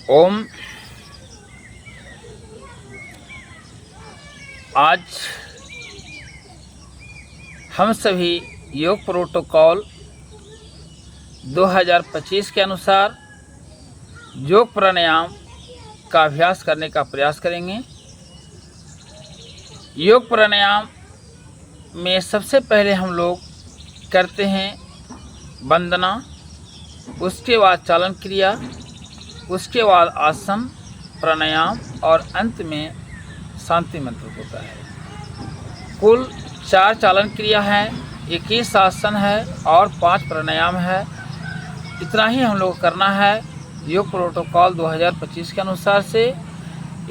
ओम। आज हम सभी योग प्रोटोकॉल 2025 के अनुसार योग प्राणायाम का अभ्यास करने का प्रयास करेंगे। योग प्राणायाम में सबसे पहले हम लोग करते हैं वंदना, उसके बाद चालन क्रिया, उसके बाद आसन, प्राणायाम और अंत में शांति मंत्र होता है। कुल 4 चालन क्रिया है, 21 आसन है और 5 प्राणायाम है। इतना ही हम लोग करना है योग प्रोटोकॉल 2025 के अनुसार से।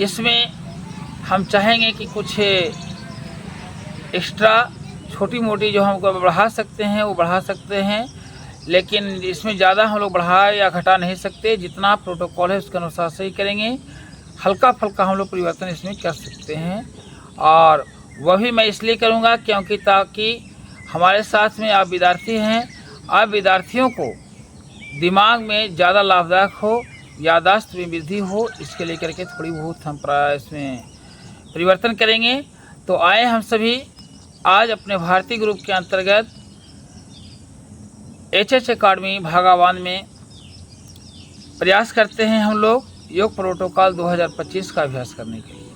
इसमें हम चाहेंगे कि कुछ एक्स्ट्रा छोटी मोटी जो हमको बढ़ा सकते हैं वो बढ़ा सकते हैं, लेकिन इसमें ज़्यादा हम लोग बढ़ा या घटा नहीं सकते। जितना प्रोटोकॉल है उसके अनुसार से ही करेंगे। हल्का फुल्का हम लोग परिवर्तन इसमें कर सकते हैं, और वह भी मैं इसलिए करूँगा क्योंकि ताकि हमारे साथ में आप विद्यार्थी हैं, आप विद्यार्थियों को दिमाग में ज़्यादा लाभदायक हो, याददाश्त में वृद्धि हो, इसके लेकर के थोड़ी बहुत हम इसमें परिवर्तन करेंगे। तो आए हम सभी आज अपने भारतीय ग्रुप के अंतर्गत HH अकाडमी भागावान में प्रयास करते हैं हम लोग योग प्रोटोकॉल 2025 का अभ्यास करने के लिए।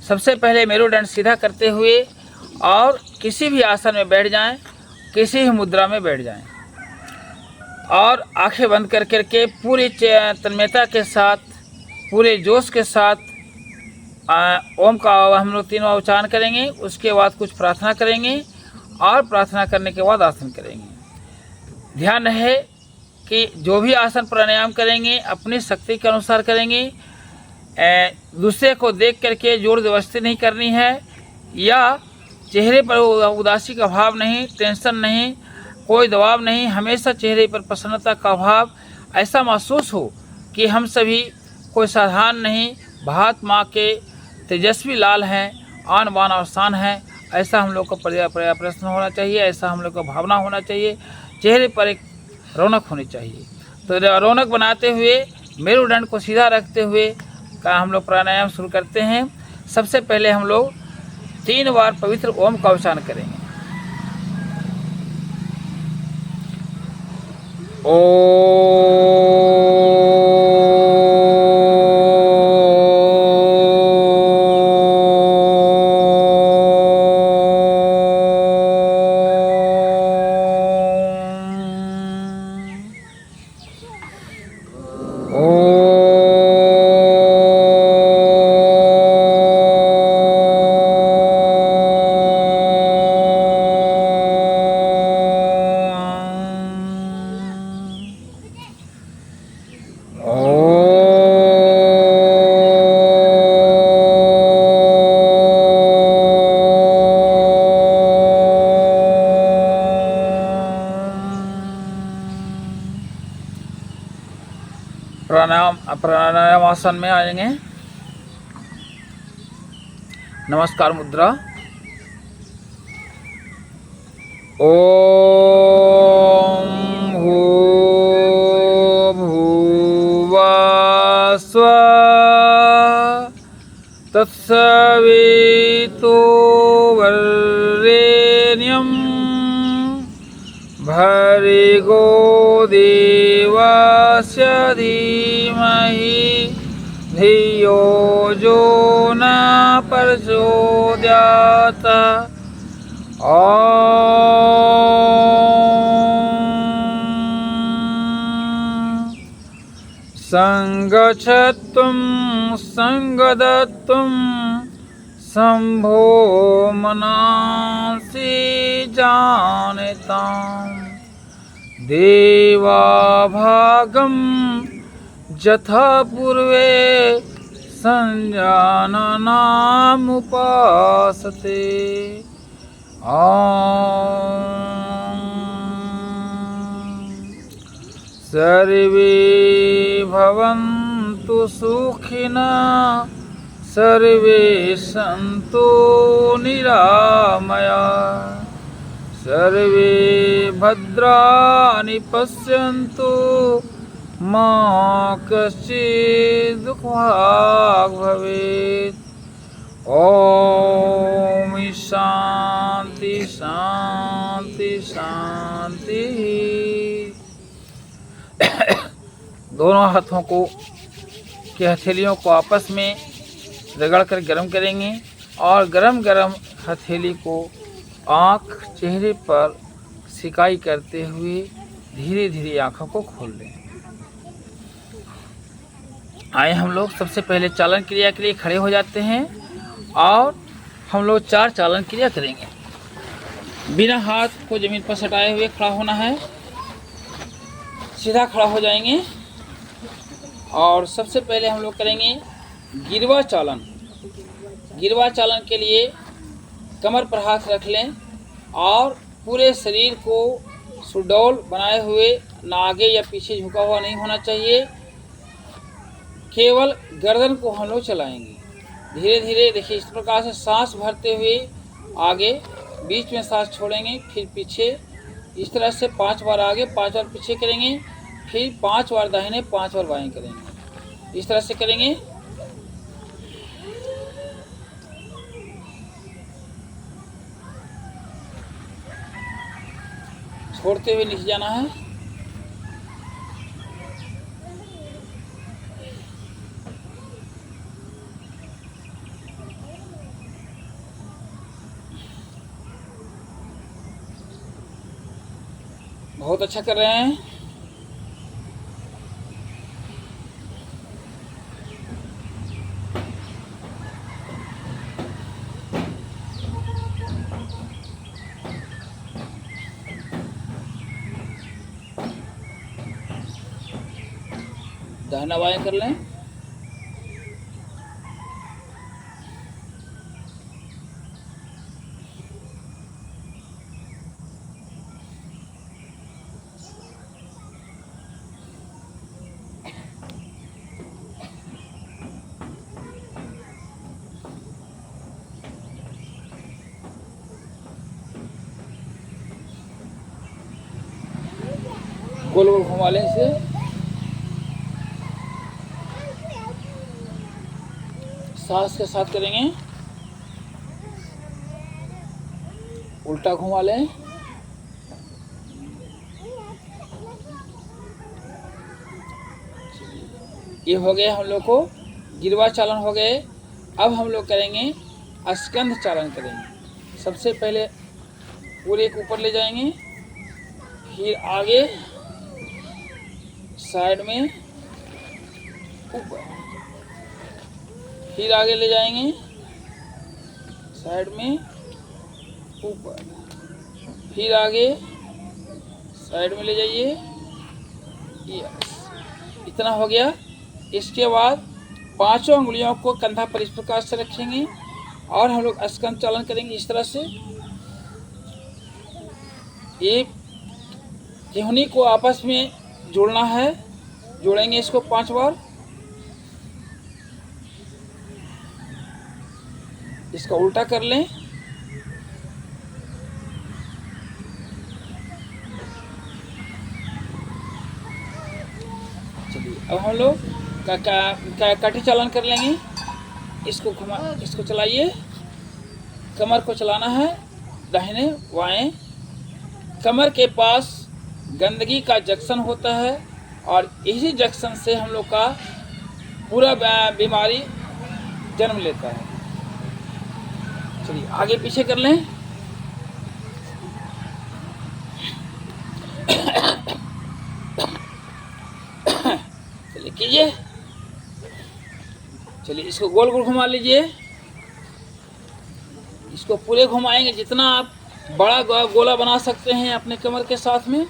सबसे पहले मेरुदंड सीधा करते हुए और किसी भी आसन में बैठ जाएं, किसी भी मुद्रा में बैठ जाएं और आंखें बंद कर करके पूरी तन्मयता के साथ, पूरे जोश के साथ ओम का हम लोग 3 बार उच्चारण करेंगे। उसके बाद कुछ प्रार्थना करेंगे और प्रार्थना करने के बाद आसन करेंगे। ध्यान रहे कि जो भी आसन प्राणायाम करेंगे अपनी शक्ति के अनुसार करेंगे। दूसरे को देख करके जोर जबरदस्ती नहीं करनी है, या चेहरे पर उदासी का भाव नहीं, टेंशन नहीं, कोई दबाव नहीं। हमेशा चेहरे पर प्रसन्नता का भाव ऐसा महसूस हो कि हम सभी कोई साधारण नहीं, भारत माँ के तेजस्वी लाल हैं, आन बान और शान है। ऐसा हम लोग का प्रश्न होना चाहिए, ऐसा हम लोग का भावना होना चाहिए। चेहरे पर एक रौनक होनी चाहिए। तो रौनक बनाते हुए मेरुदंड को सीधा रखते हुए का हम लोग प्राणायाम शुरू करते हैं। सबसे पहले हम लोग 3 बार पवित्र ओम का उच्चारण करेंगे। ओम। प्राणायाम आसन में आएंगे। नमस्कार मुद्रा। ओम भूर्भुवः स्वः तत्सवितुर्वरेण्यं भर्गो देवस्य धीमहि धियो जो न प्रचोदयात्। संगच्छत्वं संगदत्वं शंभो मनांसि जानताम् देवाभागं यथा पूर्वे संजाननामुपासते। सर्वे भवन्तु सुखिनः, सर्वे सन्तु निरामयाः, सर्वे भद्राणि पश्यन्तु माँ कश्चित् दुःखभाग् भवेत्। ओम शांति शांति शांति। दोनों हाथों को की हथेलियों को आपस में रगड़ कर गर्म करेंगे और गरम गरम हथेली को आँख चेहरे पर सिकाई करते हुए धीरे धीरे आँखों को खोल लें। आए हम लोग सबसे पहले चालन क्रिया के लिए खड़े हो जाते हैं और हम लोग 4 चालन क्रिया करेंगे। बिना हाथ को जमीन पर सटाए हुए खड़ा होना है, सीधा खड़ा हो जाएंगे और सबसे पहले हम लोग करेंगे गिरवा चालन। गिरवा चालन के लिए कमर पर हाथ रख लें और पूरे शरीर को सुडौल बनाए हुए, ना आगे या पीछे झुका हुआ नहीं होना चाहिए, केवल गर्दन को हम लोग चलाएंगे। धीरे धीरे देखिए, इस प्रकार से सांस भरते हुए आगे, बीच में सांस छोड़ेंगे, फिर पीछे, इस तरह से 5 बार आगे 5 बार पीछे करेंगे, फिर 5 बार दाहिने 5 बार बाएं करेंगे। इस तरह से करेंगे। छोड़ते हुए नीचे जाना है। बहुत अच्छा कर रहे हैं। दाहिना बाएं कर लें। गोल गोल घुमा लें इसे। सांस के साथ करेंगे। उल्टा घुमा लें। ये हो गए हम लोग को गिरवा चालन हो गए। अब हम लोग करेंगे स्कंध चालन करेंगे। सबसे पहले पूरे को ऊपर ले जाएंगे, फिर आगे साइड में ऊपर, फिर आगे ले जाएंगे साइड में ऊपर, फिर आगे साइड में ले जाइए। यस, इतना हो गया। इसके बाद 5 उंगलियों को कंधा पर इस प्रकार से रखेंगे और हम लोग स्कंध चालन करेंगे इस तरह से। एक केहनी को आपस में जोड़ना है, जोड़ेंगे इसको 5 बार। इसका उल्टा कर लें। चलिए, अब हम लोग काठी चालन कर लेंगे। इसको घुमा, इसको चलाइए। कमर को चलाना है दाहिने बाएं। कमर के पास गंदगी का जंक्शन होता है और इसी जंक्शन से हम लोग का पूरा बीमारी जन्म लेता है। चलिए आगे पीछे कर लें। चलिए कीजिए। चलिए इसको गोल गोल घुमा लीजिए। इसको पूरे घुमाएंगे, जितना आप बड़ा गोला बना सकते हैं अपने कमर के साथ में।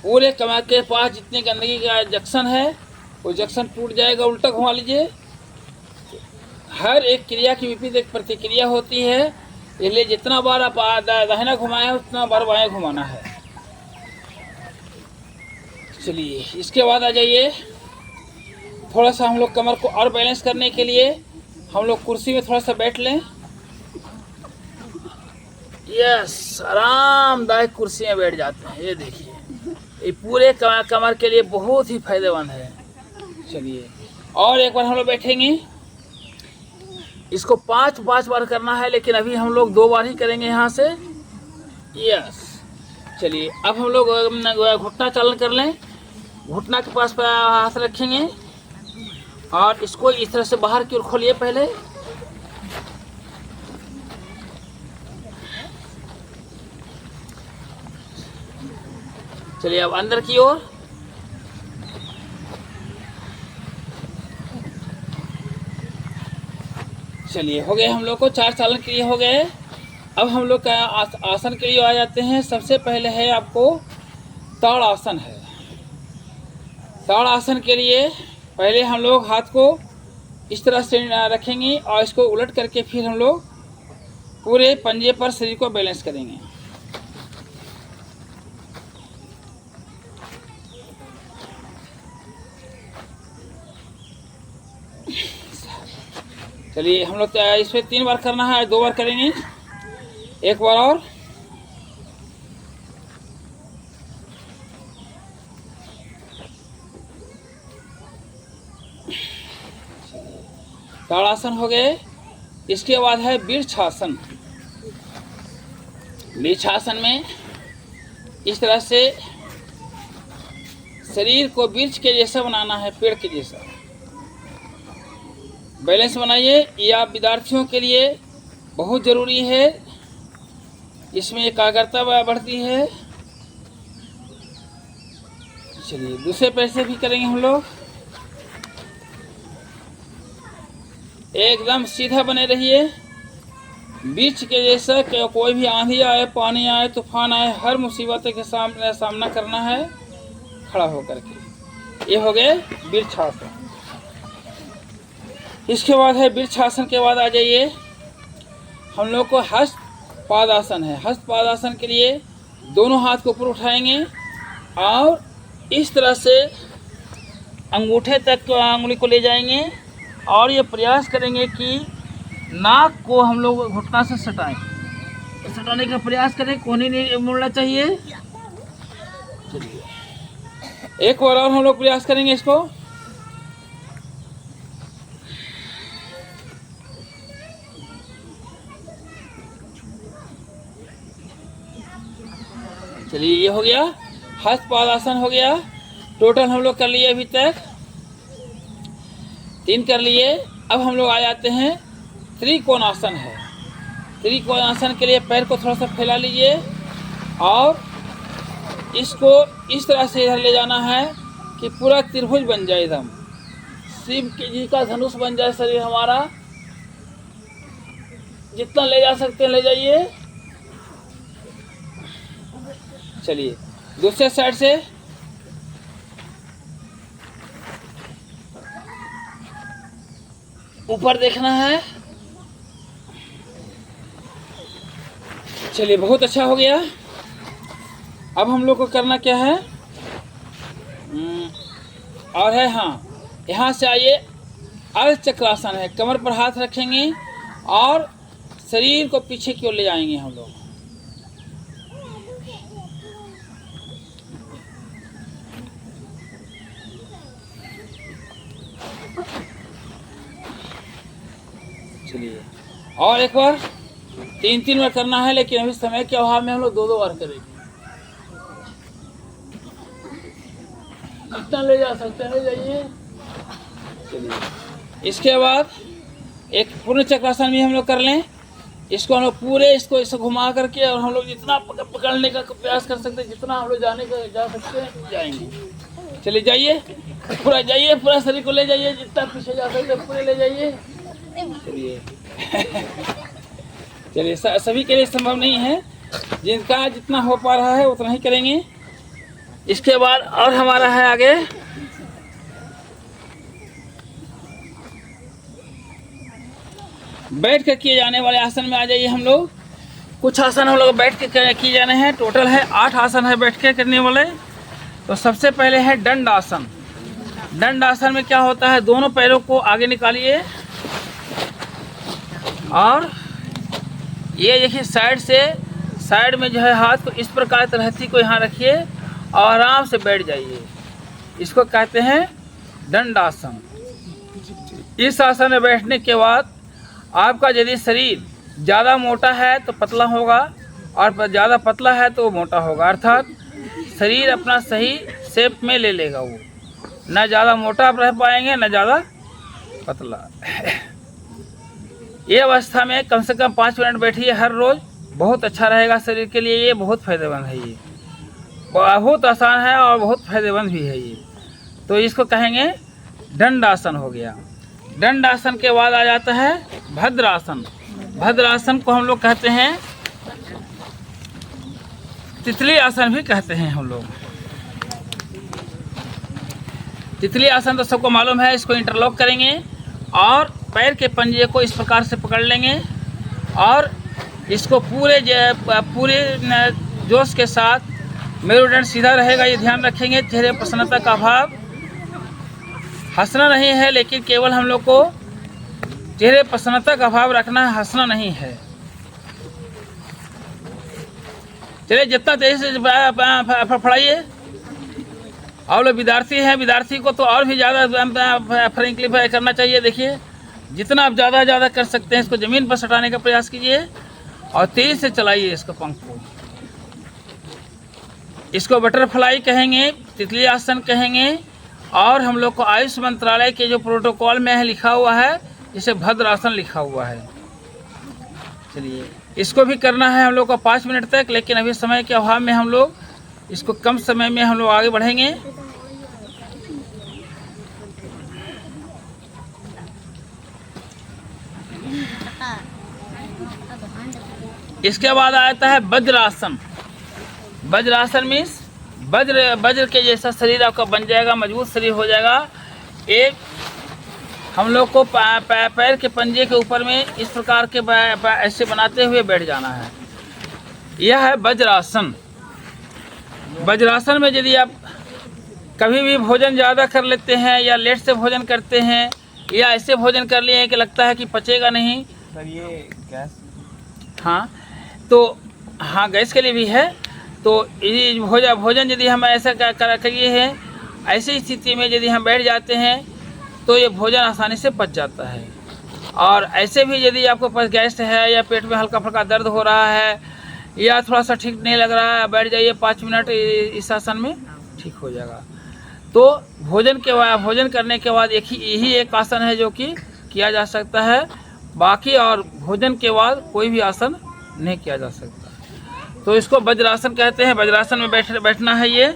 पूरे कमर के पास जितनी गंदगी का जंक्शन है वो जंक्शन टूट जाएगा। उल्टा घुमा लीजिए। हर एक क्रिया की विपरीत एक प्रतिक्रिया होती है, इसलिए जितना बार आप दाहिना घुमाएं उतना बार बाएं घुमाना है। चलिए इसके बाद आ जाइए। थोड़ा सा हम लोग कमर को और बैलेंस करने के लिए हम लोग कुर्सी में थोड़ा सा बैठ लें। यस, आरामदायक कुर्सी में बैठ जाते हैं। ये देखिए, ये पूरे कमर के लिए बहुत ही फायदेमंद है। चलिए और एक बार हम लोग बैठेंगे। इसको 5 बार करना है, लेकिन अभी हम लोग 2 बार ही करेंगे यहाँ से। यस। चलिए अब हम लोग घुटना चालन कर लें। घुटना के पास हाथ रखेंगे और इसको इस तरह से बाहर की ओर खोलिए पहले। चलिए अब अंदर की ओर। चलिए हो गए हम लोग को 4 चालन के लिए हो गए। अब हम लोग का आसन के लिए आ जाते हैं। सबसे पहले है आपको ताड़ आसन है। ताड़ आसन के लिए पहले हम लोग हाथ को इस तरह से रखेंगे और इसको उलट करके फिर हम लोग पूरे पंजे पर शरीर को बैलेंस करेंगे। चलिए हम लोग इसमें 3 बार करना है, 2 बार करेंगे। एक बार और। ताड़ासन हो गए। इसके बाद है वृक्षासन। वृक्षासन में इस तरह से शरीर को वृक्ष के जैसा बनाना है, पेड़ के जैसा बैलेंस बनाइए। यह विद्यार्थियों के लिए बहुत ज़रूरी है। इसमें एकाग्रता बढ़ती है। चलिए दूसरे पैर से भी करेंगे हम लोग। एकदम सीधा बने रहिए, बीच के जैसा। कोई भी आंधी आए, पानी आए, तूफान आए, हर मुसीबत के सामना करना है खड़ा होकर के। ये हो गए वृक्षासन। इसके बाद है वृक्षासन के बाद आ जाइए हम लोग को हस्त पादासन है। हस्त पादासन के लिए दोनों हाथ को ऊपर उठाएंगे और इस तरह से अंगूठे तक अंगुली को ले जाएंगे और ये प्रयास करेंगे कि नाक को हम लोग घुटना से सटाएं। सटाने का प्रयास करें, कोहनी नहीं मुड़ना चाहिए। चलिए एक बार और हम लोग प्रयास करेंगे इसको। चलिए ये हो गया, हस्त पादासन हो गया। टोटल हम लोग कर लिए अभी तक 3 कर लिए। अब हम लोग आ जाते हैं त्रिकोणासन है। त्रिकोणासन के लिए पैर को थोड़ा सा फैला लीजिए और इसको इस तरह से इधर ले जाना है कि पूरा त्रिभुज बन जाए, एकदम शिव जी का धनुष बन जाए शरीर हमारा। जितना ले जा सकते हैं ले जाइए। चलिए दूसरे साइड से। ऊपर देखना है। चलिए बहुत अच्छा हो गया। अब हम लोग को करना क्या है और है, हाँ, यहाँ से आइए। अर्ध चक्रासन है। कमर पर हाथ रखेंगे और शरीर को पीछे की ओर ले जाएंगे हम लोग। चलिए और एक बार। 3 बार करना है, लेकिन अभी समय के अभाव में हम लोग 2 बार करेंगे। जितना ले जा सकते हैं ले जाइए। चलिए इसके बाद एक पूर्ण चक्रासन भी हम लोग कर लें। इसको हम लोग पूरे इसको ऐसे घुमा करके और हम लोग जितना पकड़ने का प्रयास कर सकते हैं, जितना हम लोग जा सकते हैं जाएंगे। चलिए जाइए, पूरा शरीर को ले जाइए, जितना पीछे जा सकते हैं पूरे ले जाइए। चलिए चलिए सभी के लिए संभव नहीं है, जिनका जितना हो पा रहा है उतना ही करेंगे। इसके बाद और हमारा है आगे बैठ कर किए जाने वाले आसन में आ जाइए हम लोग। कुछ आसन हम लोग बैठ के किए जाने हैं। टोटल है 8 आसन है बैठ के करने वाले। तो सबसे पहले है दंड आसन। दंड आसन में क्या होता है, दोनों पैरों को आगे निकालिए और ये देखिए साइड में जो है हाथ को इस प्रकार तरहती को यहाँ रखिए और आराम से बैठ जाइए। इसको कहते हैं दंडासन। इस आसन में बैठने के बाद आपका यदि शरीर ज़्यादा मोटा है तो पतला होगा और ज़्यादा पतला है तो मोटा होगा, अर्थात शरीर अपना सही शेप में ले लेगा। वो न ज़्यादा मोटा रह पाएंगे न ज़्यादा पतला। ये अवस्था में कम से कम 5 मिनट बैठिए हर रोज़, बहुत अच्छा रहेगा शरीर के लिए। ये बहुत फ़ायदेमंद है, ये बहुत आसान है और बहुत फ़ायदेमंद भी है ये। तो इसको कहेंगे दंडासन हो गया। दंडासन के बाद आ जाता है भद्रासन। भद्रासन को हम लोग कहते हैं तितली आसन भी कहते हैं हम लोग। तितली आसन तो सबको मालूम है। इसको इंटरलॉक करेंगे और पैर के पंजे को इस प्रकार से पकड़ लेंगे और इसको पूरे जोश के साथ, मेरुदंड सीधा रहेगा, ये ध्यान रखेंगे। चेहरे पर प्रसन्नता का भाव, हंसना नहीं है, लेकिन केवल हम लोग को चेहरे पर प्रसन्नता का भाव रखना है, हंसना नहीं है। चलिए जितना तेजी से फड़फड़ाइए। और लोग विद्यार्थी हैं, विद्यार्थी को तो और भी ज़्यादा फ्रेंकली करना चाहिए। देखिए जितना आप ज़्यादा कर सकते हैं इसको ज़मीन पर सटाने का प्रयास कीजिए और तेज़ से चलाइए इसको, पंख को। इसको बटरफ्लाई कहेंगे, तितली आसन कहेंगे। और हम लोग को आयुष मंत्रालय के जो प्रोटोकॉल में है लिखा हुआ है, इसे भद्रासन लिखा हुआ है। चलिए इसको भी करना है हम लोग को 5 मिनट तक, लेकिन अभी समय के अभाव में हम लोग इसको कम समय में हम लोग आगे बढ़ेंगे। इसके बाद आता है वज्रासन। वज्रासन मीन्स वज्र के जैसा शरीर आपका बन जाएगा, मजबूत शरीर हो जाएगा। एक हम लोग को पैर के पंजे के ऊपर में इस प्रकार के ऐसे बनाते हुए बैठ जाना है। यह है वज्रासन। वज्रासन में यदि आप कभी भी भोजन ज़्यादा कर लेते हैं या लेट से भोजन करते हैं या ऐसे भोजन कर लिए हैं कि लगता है कि पचेगा नहीं, सर ये गैस, हाँ तो हाँ गैस के लिए भी है। तो ये भोजन यदि हम ऐसा करिए हैं, ऐसी स्थिति में यदि हम बैठ जाते हैं तो ये भोजन आसानी से पच जाता है। और ऐसे भी यदि आपको पास गैस है या पेट में हल्का फुल्का दर्द हो रहा है या थोड़ा सा ठीक नहीं लग रहा है, बैठ जाइए 5 मिनट इस आसन में, ठीक हो जाएगा। तो भोजन करने के बाद यही एक आसन है जो कि किया जा सकता है। बाकी और भोजन के बाद कोई भी आसन नहीं किया जा सकता। तो इसको वज्रासन कहते हैं। वज्रासन में बैठना है ये।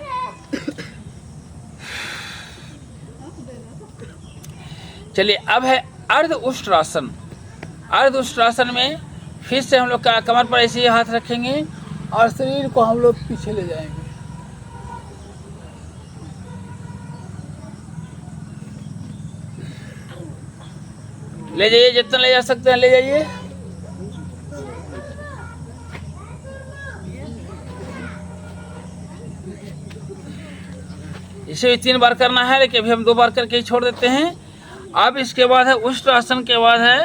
चलिए अब है अर्ध उष्ट्रासन। अर्ध उष्ट्रासन में फिर से हम लोग कमर पर ऐसे ही हाथ रखेंगे और शरीर को हम लोग पीछे ले जाएंगे। ले जाइए, जितना ले जा सकते हैं ले जाइए। इसे भी 3 बार करना है, लेकिन अभी हम 2 बार करके ही छोड़ देते हैं। अब इसके बाद है उष्ट्रासन के बाद है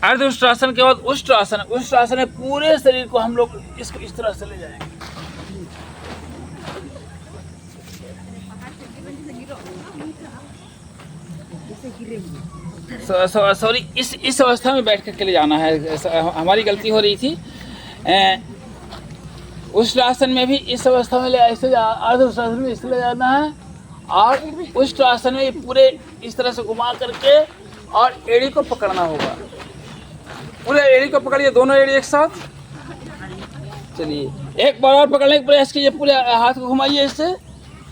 अर्ध उष्ट्रासन के बाद उष्ट्रासन। उष्ट्रासन में पूरे शरीर को हम लोग इसको इस तरह से ले जाएंगे। सॉरी, इस अवस्था में बैठ कर ले जाना है, हमारी गलती हो रही थी। उष्ट्रासन में भी इस अवस्था में ऐसे अर्ध उष्ट्रासन में इसलिए जाना है और उष्ट्रासन में पूरे इस तरह से घुमा करके और एड़ी को पकड़ना होगा। पूरे एड़ी को पकड़िए, दोनों एड़ी एक साथ। चलिए एक बार और पकड़ने का प्रयास कीजिए, पूरे हाथ को घुमाइए इससे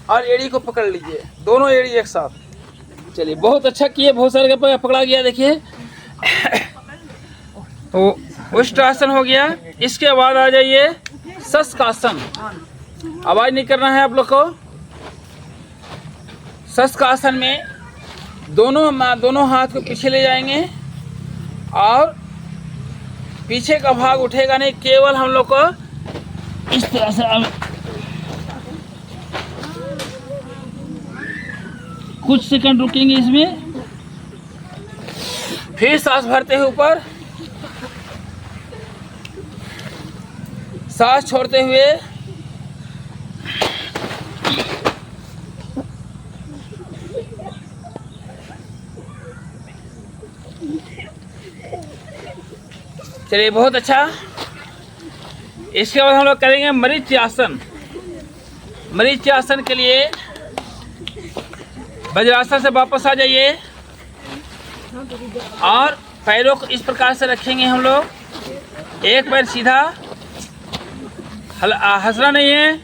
और एड़ी को पकड़ लीजिए, दोनों एड़ी एक साथ। चलिए बहुत अच्छा किए, बहुत सारे का पकड़ा गया। देखिए तो उष्ट्रासन हो गया। इसके बाद आ जाइए शस्कासन। आवाज नहीं करना है आप लोग को। शस्कासन में दोनों हाथ को पीछे ले जाएंगे और पीछे का भाग उठेगा नहीं, केवल हम लोग को इस तरह से कुछ सेकंड रुकेंगे इसमें, फिर सांस भरते हुए ऊपर, सांस छोड़ते हुए चलिए बहुत अच्छा। इसके बाद हम लोग करेंगे मरीच आसन। मरीच आसन के लिए वज्रासन से वापस आ जाइए और पैरों को इस प्रकार से रखेंगे हम लोग। एक पैर सीधा, हंसना नहीं है,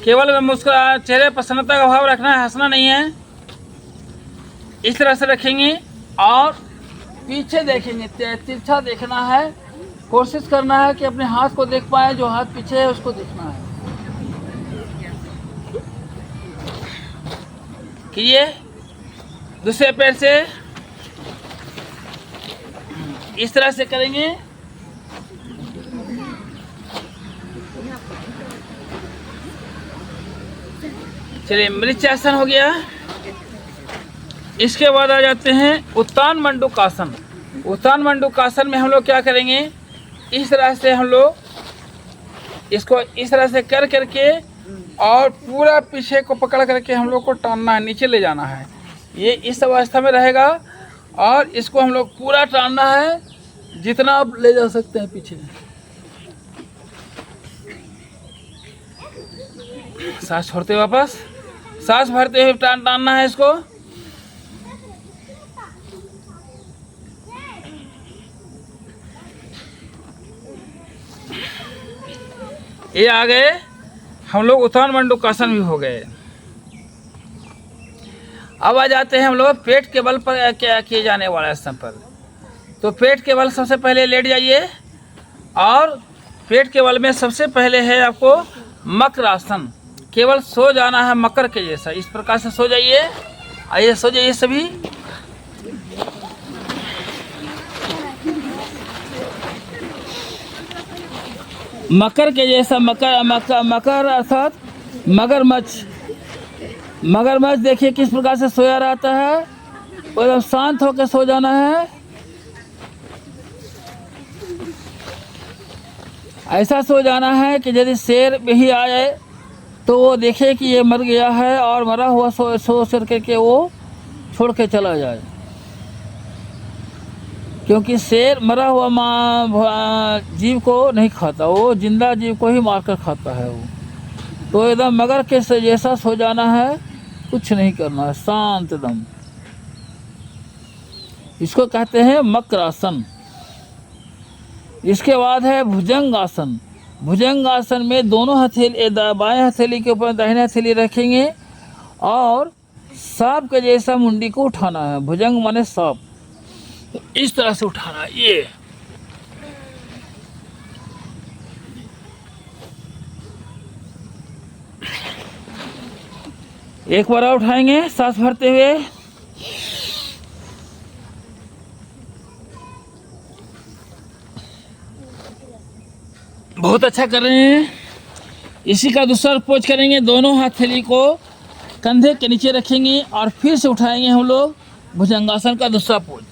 केवल मुस्कुरा, चेहरे पर प्रसन्नता का भाव रखना है, हंसना नहीं है। इस तरह से रखेंगे और पीछे देखेंगे, तिरछा देखना है। कोशिश करना है कि अपने हाथ को देख पाए, जो हाथ पीछे है उसको देखना है। कीजिए। दूसरे पैर से इस तरह से करेंगे। चलिए मृत्यासन हो गया। इसके बाद आ जाते हैं उत्तान मंडूकासन। उत्तान मंडूकासन में हम लोग क्या करेंगे, इस तरह से हम लोग इसको इस तरह से कर करके और पूरा पीछे को पकड़ करके हम लोग को टानना है, नीचे ले जाना है। ये इस अवस्था में रहेगा और इसको हम लोग पूरा टानना है, जितना आप ले जा सकते हैं पीछे। सांस छोड़ते वापस, सांस भरते हुए टानना है इसको। ये आ गए हम लोग उत्तान मंडूकासन भी हो गए। अब आ जाते हैं हम लोग पेट के बल पर क्या किए जाने वाले आसन पर। तो पेट के बल सबसे पहले लेट जाइए और पेट के बल में सबसे पहले है आपको मकर आसन। केवल सो जाना है मकर के जैसा, इस प्रकार से सो जाइए। आइए सो जाइए सभी। मकर के जैसा, मकर अर्थात मगरमच्छ। मगरमच्छ देखिए किस प्रकार से सोया रहता है, एकदम शांत होकर सो जाना है। ऐसा सो जाना है कि यदि शेर भी आ जाए तो वो देखे कि ये मर गया है और मरा हुआ सो करके वो छोड़ के चला जाए। क्योंकि शेर मरा हुआ जीव को नहीं खाता, वो जिंदा जीव को ही मारकर खाता है वो। तो एकदम मगर के जैसा सो जाना है, कुछ नहीं करना है, शांत एकदम। इसको कहते हैं मकर आसन। इसके बाद है भुजंग आसन। भुजंग आसन में दोनों हथेली बाएं हथेली के ऊपर दाहिने हथेली रखेंगे और सांप के जैसा मुंडी को उठाना है। भुजंग माने सांप, इस तरह से उठाना। ये एक बार और उठाएंगे सांस भरते हुए। बहुत अच्छा कर रहे हैं। इसी का दूसरा पोज करेंगे। दोनों हथेली को कंधे के नीचे रखेंगे और फिर से उठाएंगे हम लोग भुजंगासन का दूसरा पोज।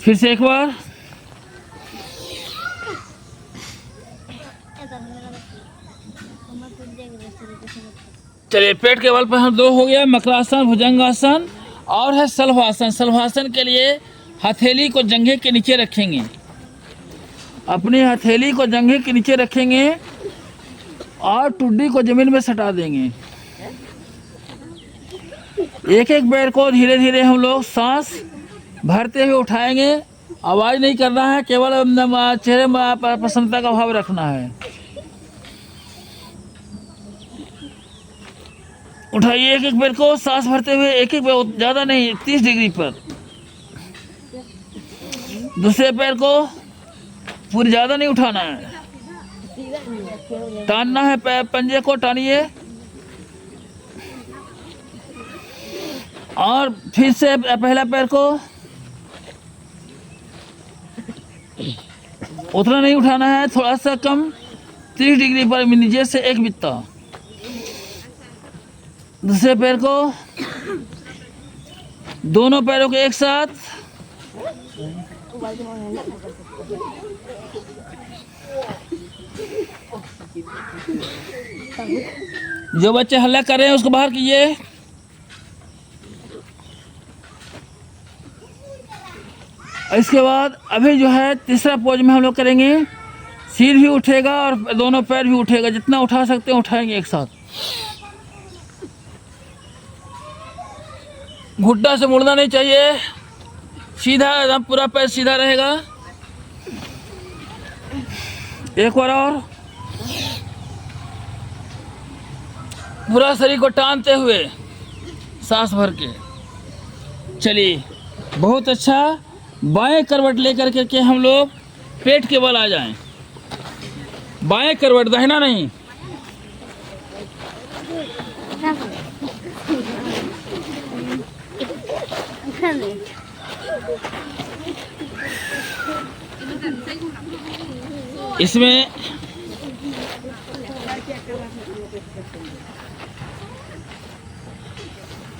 फिर से एक बार। चलिए पेट के बल पर हम दो हो गया, मकरासन, भुजंगासन और है शलभासन। शलभासन के लिए हथेली को जंघे के नीचे रखेंगे। अपनी हथेली को जंघे के नीचे रखेंगे और टुड्डी को जमीन में सटा देंगे। एक एक पैर को धीरे धीरे हम लोग सांस भरते हुए उठाएंगे। आवाज़ नहीं करना है, केवल चेहरे पर प्रसन्नता का भाव रखना है। उठाइए एक एक पैर को सांस भरते हुए, एक एक पैर, ज़्यादा नहीं, 30 डिग्री पर। दूसरे पैर को पूरी ज़्यादा नहीं उठाना है, टानना है, पंजे को टानिए। और फिर से पहला पैर को उतना नहीं उठाना है, थोड़ा सा कम, 30 डिग्री पर नीचे से एक बित्ता। दूसरे पैर को, दोनों पैरों को एक साथ, जो बच्चे हल्ला कर रहे हैं उसको बाहर कीजिए। इसके बाद अभी जो है तीसरा पोज में हम लोग करेंगे। सिर भी उठेगा और दोनों पैर भी उठेगा, जितना उठा सकते हैं उठाएंगे एक साथ। घुटना से मुड़ना नहीं चाहिए, सीधा एकदम पूरा पैर सीधा रहेगा। एक बार और, पूरा शरीर को टानते हुए सांस भर के। चलिए, बहुत अच्छा। बाएं करवट लेकर के हम लोग पेट के बल आ जाएं। बाएं करवट, दाहिना नहीं। इसमें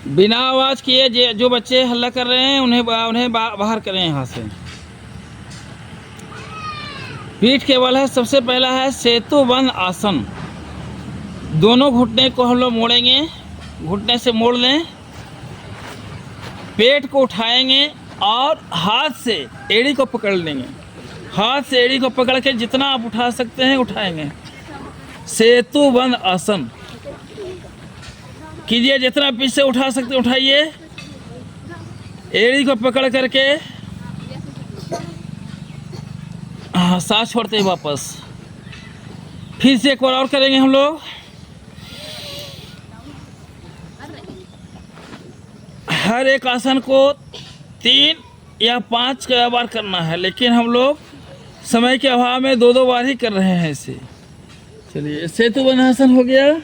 बिना आवाज किए जो बच्चे हल्ला कर रहे हैं उन्हें बाहर करें यहाँ से। पीठ के बल है, सबसे पहला है सेतुबंध आसन। दोनों घुटने को हम लोग मोड़ेंगे, घुटने से मोड़ लें, पेट को उठाएंगे और हाथ से एड़ी को पकड़ लेंगे। हाथ से एड़ी को पकड़ के जितना आप उठा सकते हैं उठाएंगे। सेतुबंध आसन कीजिए, जितना पीछे से उठा सकते उठाइए। एड़ी को पकड़ करके सांस छोड़ते ही वापस। फिर से एक बार और करेंगे हम लोग। हर एक आसन को 3 या 5 बार करना है, लेकिन हम लोग समय के अभाव में 2-2 बार ही कर रहे हैं इसे। चलिए, सेतुबंध आसन हो गया।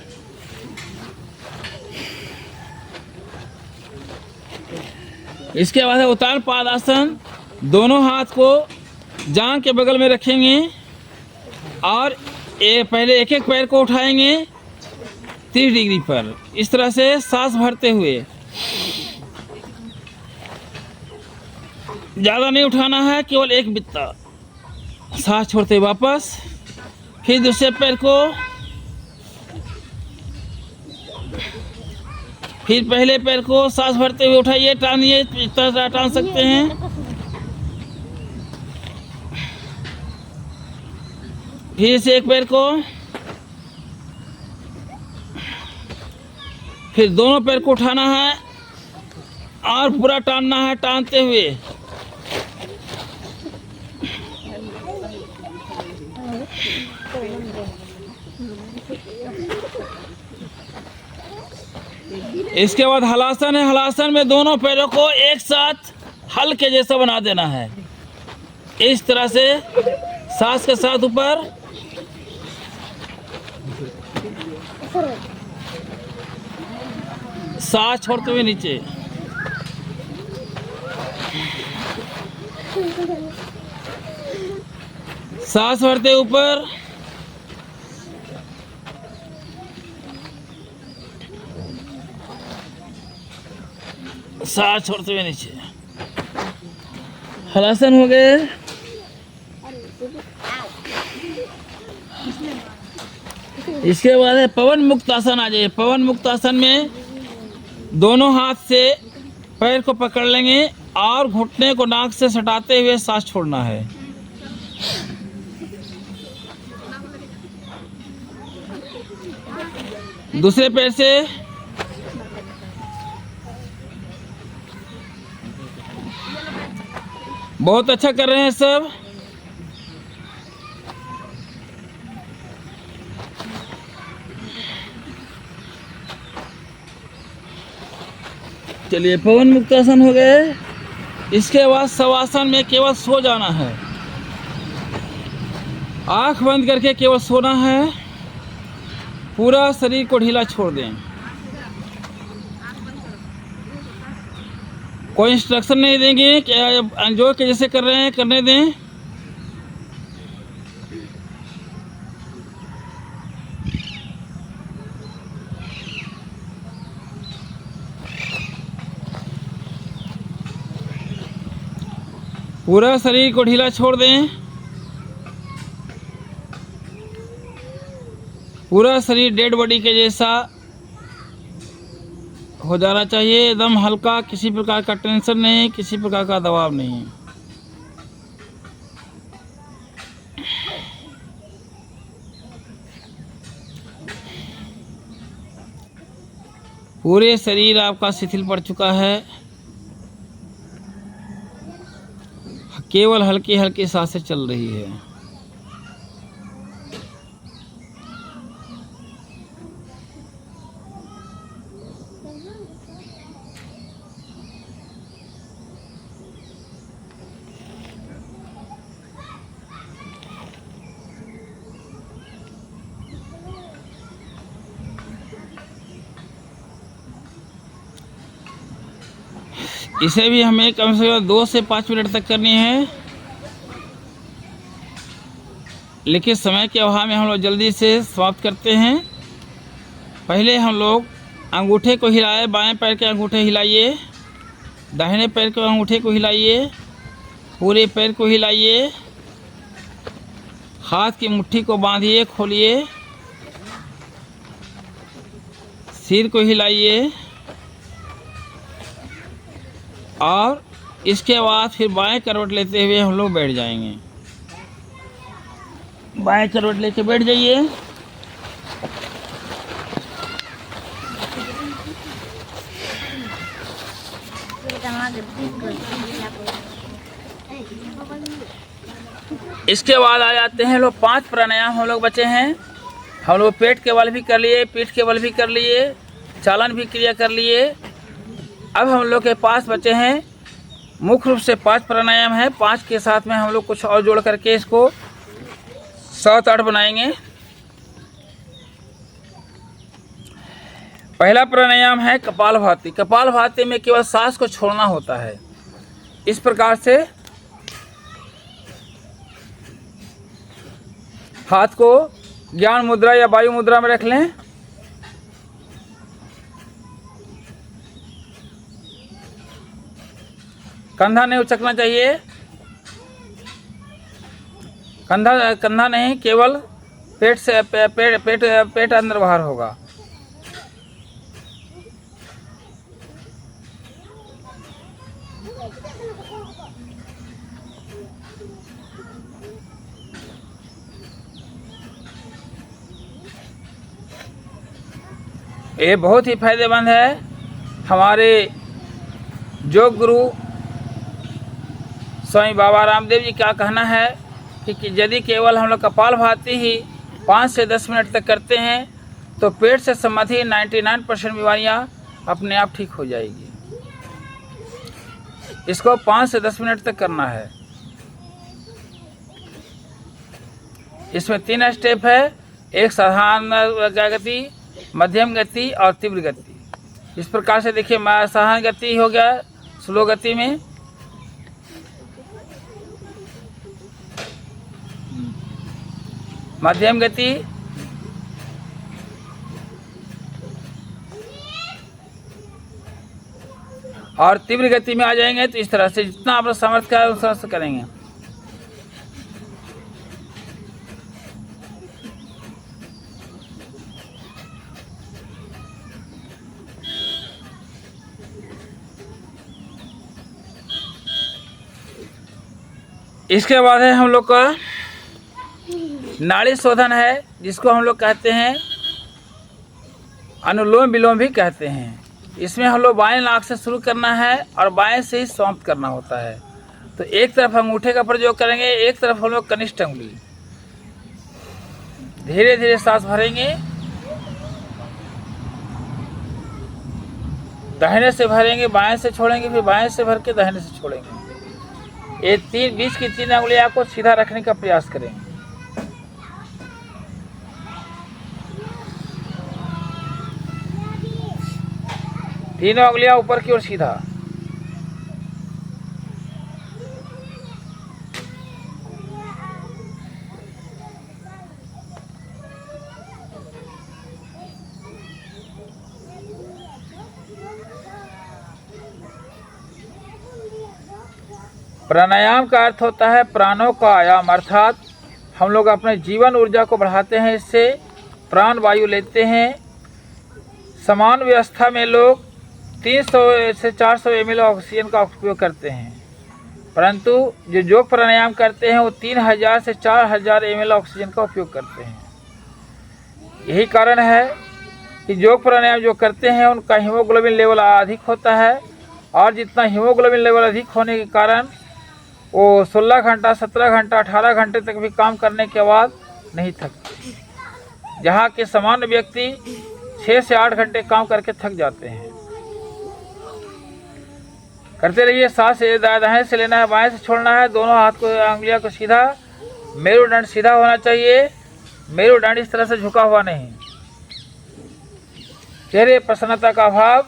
इसके बाद है उतान पादासन। दोनों हाथ को जांघ के बगल में रखेंगे और पहले एक एक पैर को उठाएंगे 30 डिग्री पर, इस तरह से सांस भरते हुए। ज़्यादा नहीं उठाना है, केवल एक बित्ता। सांस छोड़ते वापस। फिर दूसरे पैर को, फिर पहले पैर को सांस भरते हुए उठाइए, टानिए, इस तरह से टान सकते हैं। फिर से एक पैर को, फिर दोनों पैर को उठाना है और पूरा टानना है, टानते हुए। इसके बाद हलासन है। हलासन में दोनों पैरों को एक साथ हल्के जैसा बना देना है, इस तरह से सांस के साथ ऊपर, सांस छोड़ते हुए नीचे। सांस भरते ऊपर, सांस छोड़ते हुए नीचे। हलासन हो गए। इसके बाद है पवन मुक्त आसन। आ जाइए। पवन मुक्त आसन में दोनों हाथ से पैर को पकड़ लेंगे और घुटने को नाक से सटाते हुए सांस छोड़ना है। दूसरे पैर से बहुत अच्छा कर रहे हैं सब। चलिए, पवन मुक्त आसन हो गए। इसके बाद शवासन में केवल सो जाना है, आंख बंद करके केवल सोना है। पूरा शरीर को ढीला छोड़ दें। कोई इंस्ट्रक्शन नहीं देंगे कि जो कि जैसे कर रहे हैं करने दें। पूरा शरीर को ढीला छोड़ दें। पूरा शरीर डेड बॉडी के जैसा हो जाना चाहिए, एकदम हल्का, किसी प्रकार का टेंशन नहीं, किसी प्रकार का दबाव नहीं। पूरे शरीर आपका शिथिल पड़ चुका है, केवल हल्की हल्की सांसें चल रही है। इसे भी हमें कम से कम 2 से 5 मिनट तक करनी है, लेकिन समय के अभाव में हम लोग जल्दी से समाप्त करते हैं। पहले हम लोग अंगूठे को हिलाए, बाएं पैर के अंगूठे हिलाइए, दाहिने पैर के अंगूठे को हिलाइए, पूरे पैर को हिलाइए, हाथ की मुट्ठी को बांधिए, खोलिए, सिर को हिलाइए और इसके बाद फिर बाएं करवट लेते हुए हम लोग बैठ जाएंगे। बाएं करवट लेके बैठ जाइए। इसके बाद आ जाते हैं लोग 5 प्राणायाम हम लोग बचे हैं। हम लोग पेट के बल भी कर लिए, पीठ के बल भी कर लिए, चालन भी क्रिया कर लिए। अब हम लोग के पास बचे हैं मुख्य रूप से 5 प्राणायाम है। 5 के साथ में हम लोग कुछ और जोड़ करके इसको 7-8 बनाएंगे। पहला प्राणायाम है कपालभाति। कपालभाति में केवल सांस को छोड़ना होता है। इस प्रकार से हाथ को ज्ञान मुद्रा या वायु मुद्रा में रख लें। कंधा नहीं उचकना चाहिए, कंधा नहीं, केवल पेट से पेट अंदर बाहर होगा। ये बहुत ही फायदेमंद है। हमारे योग गुरु स्वामी बाबा रामदेव जी का कहना है कि यदि केवल हम लोग कपालभाति ही 5 से 10 मिनट तक करते हैं तो पेट से संबंधित 99% बीमारियां अपने आप ठीक हो जाएगी। इसको 5 से 10 मिनट तक करना है। इसमें 3 स्टेप है, एक साधारण गति, मध्यम गति और तीव्र गति। इस प्रकार से देखिए, साधारण गति हो गया, स्लो गति में मध्यम गति, और तीव्र गति में आ जाएंगे। तो इस तरह से जितना आप सामर्थ्य है उस तरह से करेंगे। इसके बाद है हम लोग का नाड़ी शोधन है, जिसको हम लोग कहते हैं अनुलोम विलोम भी कहते हैं। इसमें हम लोग बाएं नाक से शुरू करना है और बाएं से ही समाप्त करना होता है। तो एक तरफ अंगूठे का प्रयोग करेंगे, एक तरफ हम लोग कनिष्ठ अंगुली। धीरे धीरे सांस भरेंगे, दाहिने से भरेंगे, बाएं से छोड़ेंगे, फिर बाएं से भर के दाहिने से छोड़ेंगे। ये बीच की 3 अंगुलियां को सीधा रखने का प्रयास करें। तीनों अंगुलियां ऊपर की ओर सीधा। प्राणायाम का अर्थ होता है प्राणों का आयाम, अर्थात हम लोग अपने जीवन ऊर्जा को बढ़ाते हैं। इससे प्राण वायु लेते हैं। समान व्यवस्था में लोग 300 से 400 ml ऑक्सीजन का उपयोग करते हैं, परंतु जो योग प्राणायाम करते हैं वो 3000 से 4000 ml ऑक्सीजन का उपयोग करते हैं। यही कारण है कि योग प्राणायाम जो करते हैं उनका हीमोग्लोबिन लेवल अधिक होता है, और जितना हीमोग्लोबिन लेवल अधिक होने के कारण वो 16 घंटा, 17 घंटा, 18 घंटे तक भी काम करने के बाद नहीं थकते, जहाँ के सामान्य व्यक्ति 6 से 8 घंटे काम करके थक जाते हैं। करते रहिए। सांस दाएं से लेना है, बाएं से छोड़ना है। दोनों हाथ को, अंगुलियों को सीधा, मेरुदंड सीधा होना चाहिए, मेरुदंड इस तरह से झुका हुआ नहीं। चेहरे प्रसन्नता का भाव।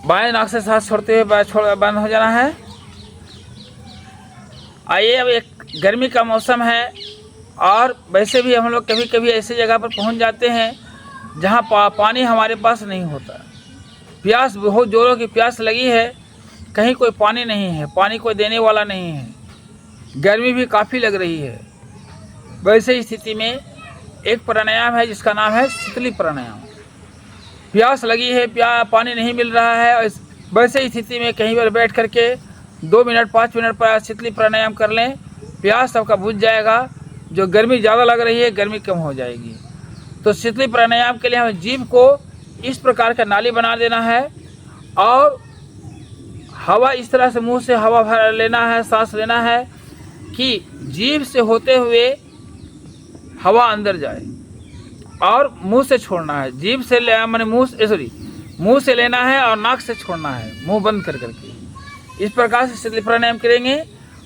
बाएं नाक से सांस छोड़ते हुए बंद हो जाना है। आइए, अब एक गर्मी का मौसम है और वैसे भी हम लोग कभी कभी ऐसी जगह पर पहुंच जाते हैं जहां पानी हमारे पास नहीं होता। प्यास, बहुत जोरों की प्यास लगी है, कहीं कोई पानी नहीं है, पानी कोई देने वाला नहीं है, गर्मी भी काफ़ी लग रही है। वैसे स्थिति में एक प्राणायाम है जिसका नाम है शीतली प्राणायाम। प्यास लगी है, पानी नहीं मिल रहा है, वैसे स्थिति में कहीं पर बैठ करके 2 मिनट 5 मिनट पर शीतली प्राणायाम कर लें, प्यास सबका बुझ जाएगा। जो गर्मी ज़्यादा लग रही है, गर्मी कम हो जाएगी। तो शीतली प्राणायाम के लिए हमें जीभ को इस प्रकार का नाली बना देना है और हवा इस तरह से मुंह से हवा भर लेना है, सांस लेना है कि जीभ से होते हुए हवा अंदर जाए और मुंह से छोड़ना है। जीभ से मैंने मुंह से लेना है और नाक से छोड़ना है, मुंह बंद कर करके। इस प्रकार से शीतली प्राणायाम करेंगे।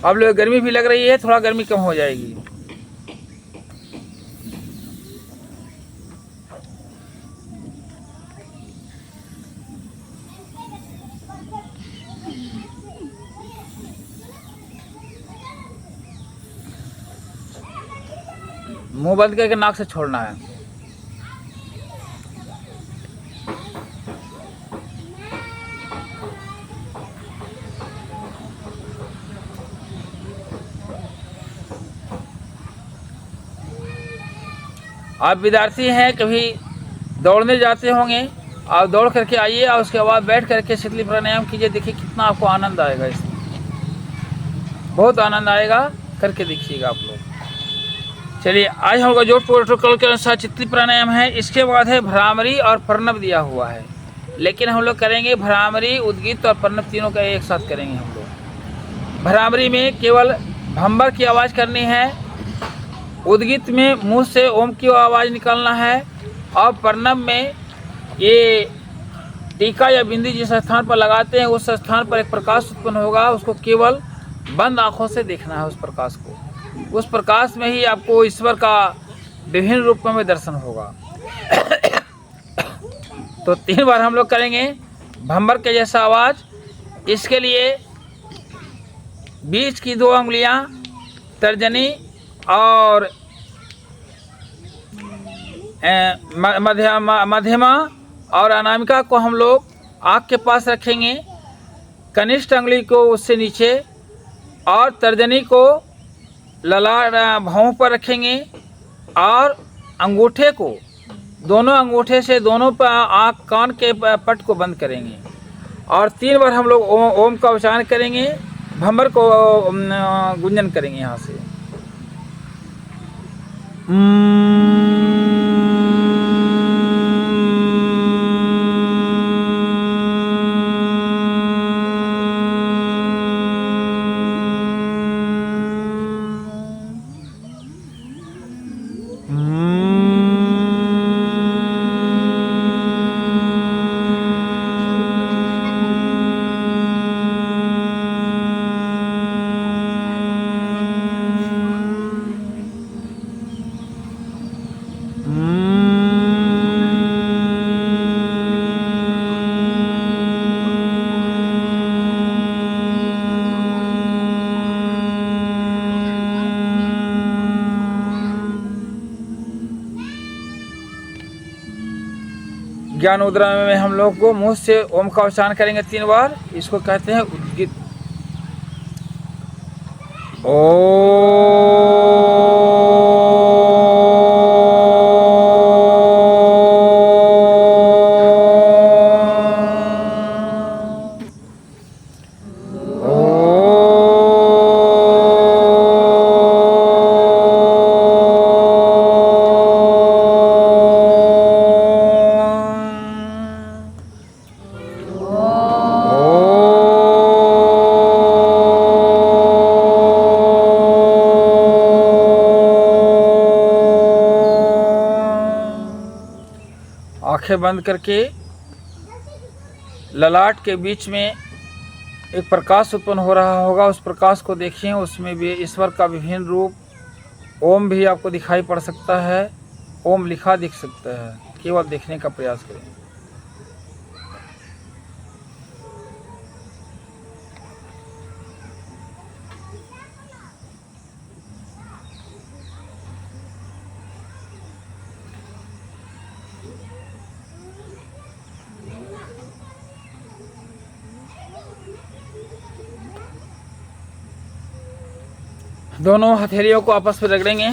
अब लोग गर्मी भी लग रही है, थोड़ा गर्मी कम हो जाएगी। मुंह बंद करके नाक से छोड़ना है। आप विद्यार्थी हैं, कभी दौड़ने जाते होंगे, आप दौड़ करके आइए और उसके बाद बैठ करके शीतली प्राणायाम कीजिए। देखिए कितना आपको आनंद आएगा, इसमें बहुत आनंद आएगा, करके देखिएगा आप लोग। चलिए, आज हम लोग जो प्रोटोकॉल के अनुसार शीतली प्राणायाम है। इसके बाद है भ्रामरी और प्रणव दिया हुआ है, लेकिन हम लोग करेंगे भ्रामरी, उद्गीत और प्रणव तीनों का एक साथ करेंगे हम लोग। भ्रामरी में केवल भंबर की आवाज़ करनी है, उद्गीत में मुंह से ओम की आवाज़ निकालना है, और प्रणव में ये टीका या बिंदी जिस स्थान पर लगाते हैं उस स्थान पर एक प्रकाश उत्पन्न होगा, उसको केवल बंद आँखों से देखना है। उस प्रकाश को, उस प्रकाश में ही आपको ईश्वर का विभिन्न रूपों में दर्शन होगा। तो 3 बार हम लोग करेंगे भंबर के जैसा आवाज़। इसके लिए बीच की 2 अंगुलियां, तर्जनी और मध्यमा और अनामिका को हम लोग आँख के पास रखेंगे, कनिष्ठ अंगुली को उससे नीचे, और तर्जनी को ललाट भौं पर रखेंगे, और अंगूठे को, दोनों अंगूठे से दोनों पर आँख कान के पट को बंद करेंगे, और 3 बार हम लोग ओम का उच्चारण करेंगे। भंबर को गुंजन करेंगे यहाँ से। ज्ञान मुद्रा में हम लोग को मुंह से ओम का उच्चारण करेंगे 3 बार। इसको कहते हैं उद्गीत। आंखें बंद करके ललाट के बीच में एक प्रकाश उत्पन्न हो रहा होगा, उस प्रकाश को देखिए। उसमें भी ईश्वर का विभिन्न रूप ओम भी आपको दिखाई पड़ सकता है, ओम लिखा दिख सकता है। केवल देखने का प्रयास करें। दोनों हथेलियों को आपस में रगड़ेंगे।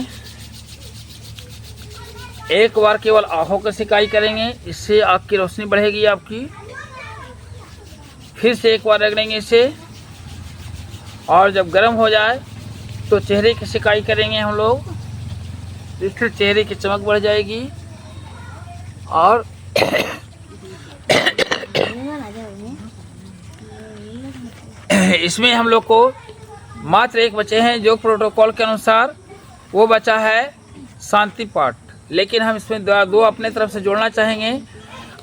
एक बार केवल आंखों की सिकाई करेंगे, इससे आँख की रोशनी बढ़ेगी आपकी। फिर से एक बार रगड़ेंगे इसे, और जब गर्म हो जाए तो चेहरे की सिकाई करेंगे हम लोग, इससे चेहरे की चमक बढ़ जाएगी। और इसमें हम लोग को मात्र एक बचे हैं जो प्रोटोकॉल के अनुसार, वो बचा है शांति पाठ। लेकिन हम इसमें दो अपने तरफ से जोड़ना चाहेंगे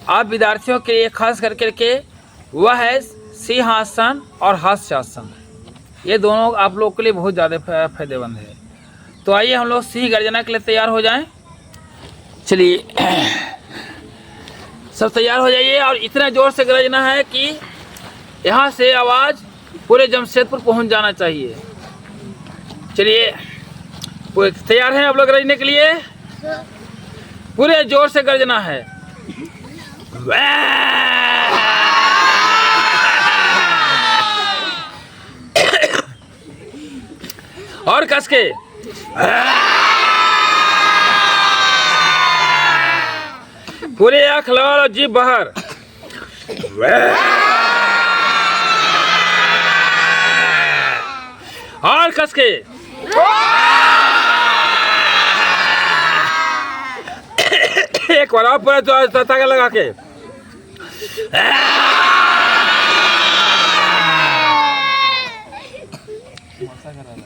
आप विद्यार्थियों के लिए खास करके, वह है सिंहासन और हास्यासन। ये दोनों आप लोगों के लिए बहुत ज़्यादा फायदेमंद है। तो आइए हम लोग सिंह गर्जना के लिए तैयार हो जाएं। चलिए सब तैयार हो जाइए, और इतना ज़ोर से गरजना है कि यहाँ से आवाज़ पूरे जमशेदपुर पहुंच जाना चाहिए। चलिए तैयार हैं आप लोग गरजने के लिए? पूरे जोर से गरजना है। और कस के पूरे आँख लाल और जीभ बाहर। और कस के एक बार पूरा ताकत लगा के।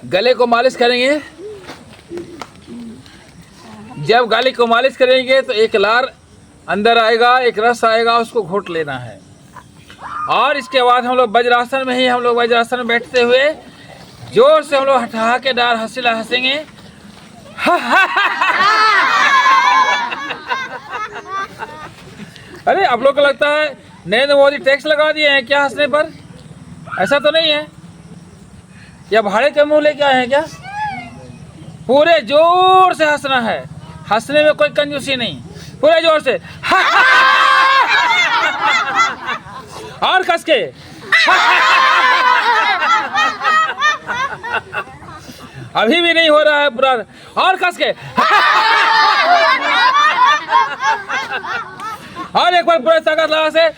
गले को मालिश करेंगे। जब गले को मालिश करेंगे तो एक लार अंदर आएगा, एक रस आएगा, उसको घोट लेना है। और इसके बाद हम लोग वज्रासन में ही वज्रासन में बैठते हुए जोर से हम लोग ठहाकेदार हंसेंगे। अरे आप लोग को लगता है नरेंद्र मोदी टैक्स लगा दिए हैं क्या हंसने पर? ऐसा तो नहीं है, या भाड़े के मुंह लेके आए हैं क्या? पूरे जोर से हंसना है, हंसने में कोई कंजूसी नहीं, पूरे जोर से। और कस के। अभी भी नहीं हो रहा है पूरा, और कस के। और एक बार पूरे ताकत लगा से।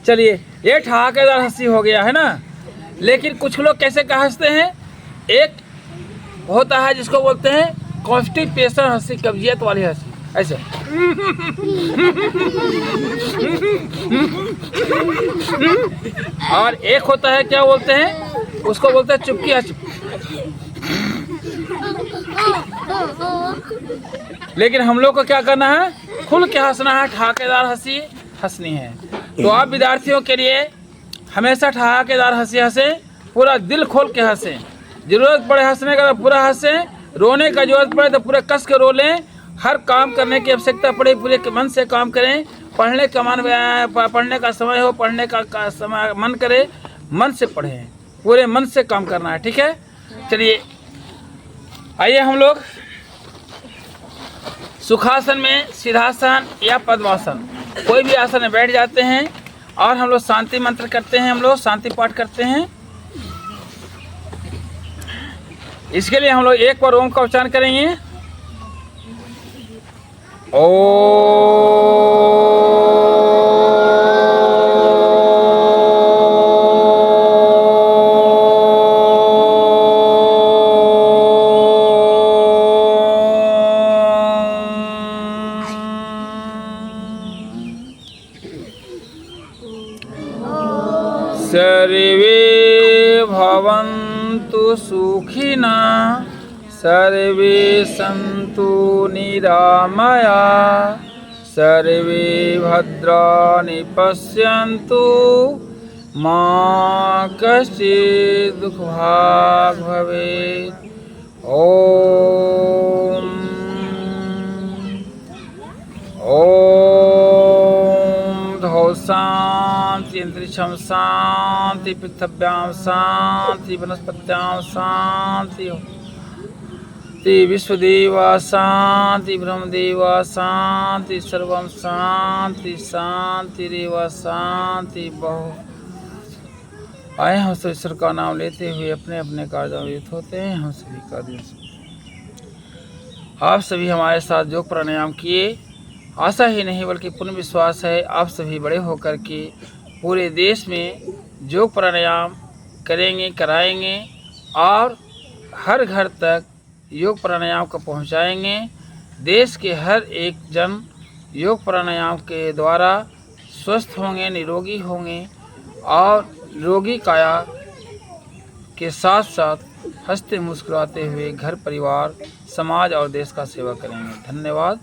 चलिए ये ठहाकेदार हंसी हो गया है ना। लेकिन कुछ लोग कैसे हंसते हैं, एक होता है जिसको बोलते हैं कॉन्स्टिपेशन हंसी, कब्जियत वाली हंसी, ऐसे। और एक होता है क्या बोलते हैं, उसको बोलते हैं चुपकी हंसी। लेकिन हम लोग को क्या करना है, खुल के हंसना है, ठहाकेदार हंसी हंसनी है। तो आप विद्यार्थियों के लिए हमेशा ठहाकेदार हंसी हंसे, पूरा दिल खोल के हंसें। जरूरत पड़े हंसने का तो पूरा हंसें, रोने का जरूरत पड़े तो पूरे कस के रो लें। हर काम करने की आवश्यकता पड़े पूरे मन से काम करें। पढ़ने का समय हो, पढ़ने का समय मन करे, मन से पढ़ें, पूरे मन से काम करना है, ठीक है। चलिए आइए हम लोग सुखासन में, सीधासन या पद्मासन, कोई भी आसन में बैठ जाते हैं। और हम लोग शांति मंत्र करते हैं, हम लोग शांति पाठ करते हैं। इसके लिए हम लोग एक बार ओम का उच्चारण करेंगे। सर्वे भवन्तु सुखिनः, सर्वे सन्तु निरामया, सर्वे भद्राणि पश्यन्तु, मा कश्चित् दुःखभाग् भवेत्। ॐ धौ शान्ति, अंतरिक्षं शान्ति, पृथिव्यां शान्ति, वनस्पत्यां शान्ति, विश्वदेवा शान्ति, ब्रह्मदेवा शान्ति, सर्वं शान्ति शान्तिरेव शान्ति। बहु आए हम सब ईश्वर का नाम लेते हुए अपने अपने कार्यों में युक्त होते हैं। हम सभी कार्यों से आप सभी हमारे साथ योग प्राणायाम किए। आशा ही नहीं बल्कि पूर्ण विश्वास है आप सभी बड़े होकर के पूरे देश में योग प्राणायाम करेंगे, कराएंगे और हर घर तक योग प्राणायाम को पहुंचाएंगे। देश के हर एक जन योग प्राणायाम के द्वारा स्वस्थ होंगे, निरोगी होंगे और रोगी काया के साथ साथ हंसते मुस्कुराते हुए घर परिवार, समाज और देश का सेवा करेंगे। धन्यवाद।